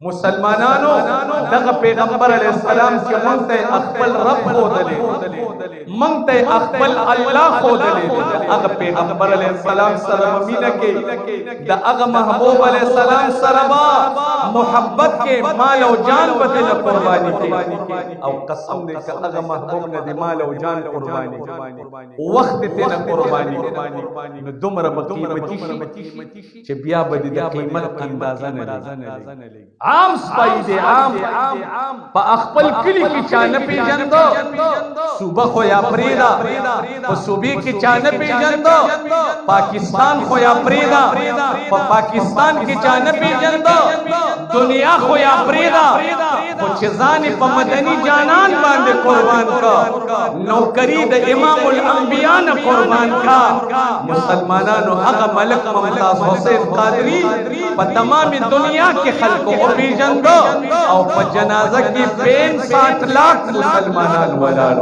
مسلمانانو دغه پیغمبر علیہ السلام چې مونږ ته خپل رب خودلې مونږ ته خپل الله خودلې هغه پیغمبر علیہ السلام سره مینه کې د هغه محبوب علیہ السلام سره محبت کې مال او جان بدل قرباني کې او قسم دې چې هغه محبوب نه د مال او جان قرباني وخت ته نه قرباني نو دومره قیمتي شي چې بیا به د قیمت اندازه نه لګي عام سپای دی عام په خپل کلی کې چانه پیژندو صوبه خو یا پریدا په صوبې کې چانه پیژندو پاکستان خو یا پریدا په پاکستان کې چانه پیژندو دنیا خو یا پریدا خو چې ځان په مدني جانان باندې قربان کا نوکری د امام الانبیاء نه قربان کا مسلمانانو هغه ملک ممتاز حسین قادری په تمام دنیا کې خلکو پیژندو او په جنازه کې 65 لاکھ مسلمانان ولاړ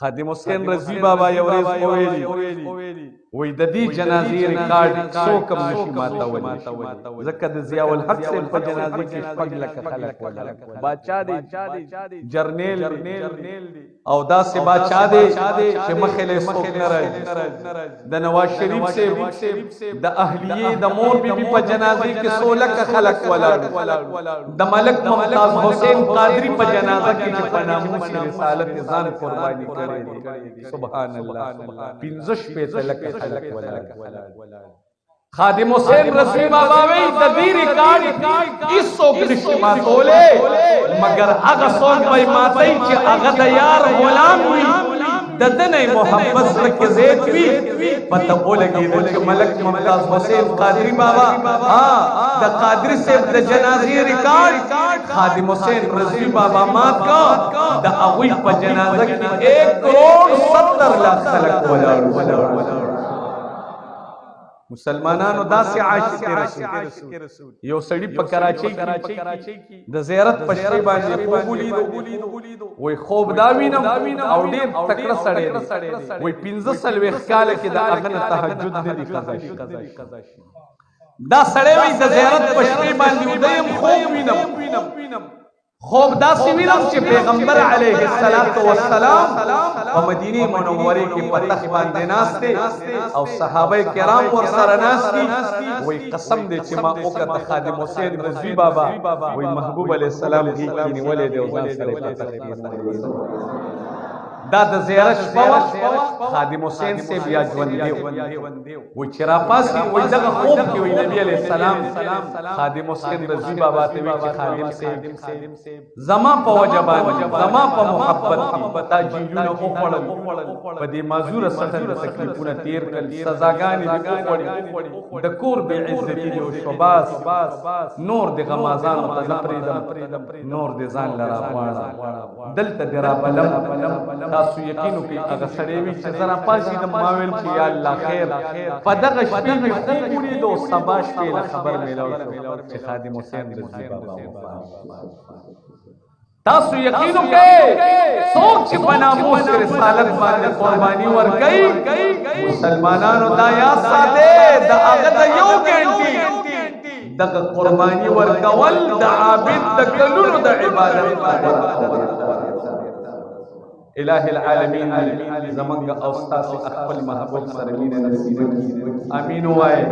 خادم حسین رضوی بابا یو ورځ ویلي وای د دې جنازې ریکارډ څوک نشي ماتولی ځکه د ضیاء الحق صاحب په جنازې کې 6 لک خلک ولاړ بادشاہ دی جرنیل او داسې بادشاہ دی چې مخې له څوک نه راځي د نواز شریف صاحب د اهلیه د مور بیبي په جنازې کې 100 لک خلک ولاړ د ملک ممتاز حسین قادری په جنازه کې چې په ناموس رسالت ځان قرباني کړی سبحان الله 15 لک خلق ولاړ خادم حسین رضوی بابا وی د دې ریکارډ ایسو کې ماتولې مگر هغه څوک وای ماتای چې هغه د یار غلام وي د دنه محبت سره کې زیات وي پته ولګي چې ملک ممتاز حسین قادری بابا د قادری صاحب د جنازې ریکارډ خادم حسین رضوی بابا مات کا د هغه په جنازه کې 1 کروڑ 70 لاکھ خلق ولاړ مسلمانانو داسې عاشق رسول یو سړی په کراچۍ کې د زیارت په شی باندې خوب ولیدو وای خوب دا وینم او ډیر تکړه سړی وای 15 کال کې د هغه تهجد نه دی قضا شي دا سړی وای د زیارت په شی باندې ودیم خوب وینم خوب داسې وینم چې پیغمبر علیه السلام په مدینه منوره کې په تخت باندې ناشته او صحابه کرام ورسره ناشتي وای قسم دې چې ما وکړه خادم حسین رضوی بابا وای محبوب علیه السلام کې نیولې دی او ځان سره په تخت باندې دا د زیارت شپه خادم حسین سے بیا ژوند دی و چې را پاسې وای دغه خوب کې وای نبی علیہ السلام خادم حسین رضوی بابا ته وی چې خادم سے زما په وجبان زما په محبت تا جیلونه وخوړل په دې معذور سره تکلیفونه تیر کړل سزاګانې وکړي د کور به عزت او شوباس نور د غمازان ته پریدم نور د ځان لرا واړه دلته درا بلم تاسو یقینو کې هغه سړی وي چې زرا پاسې د ماویل کې یا الله خیر په دغه شپې مې خوب ولیدو سبا شپې خبر میلاو چې خادم حسین رضوی بابا تاسو یقینو کې څوک چې په ناموس رسالت باندې قرباني ورکړي مسلمانانو دا یا ساده د هغه د یو ګنټي دغه قرباني ورکول د عابد د کلونو د عبادت الہ العالمین زمانگا اوستاس اخبر محبوب سرمین نصیب کی امین وائے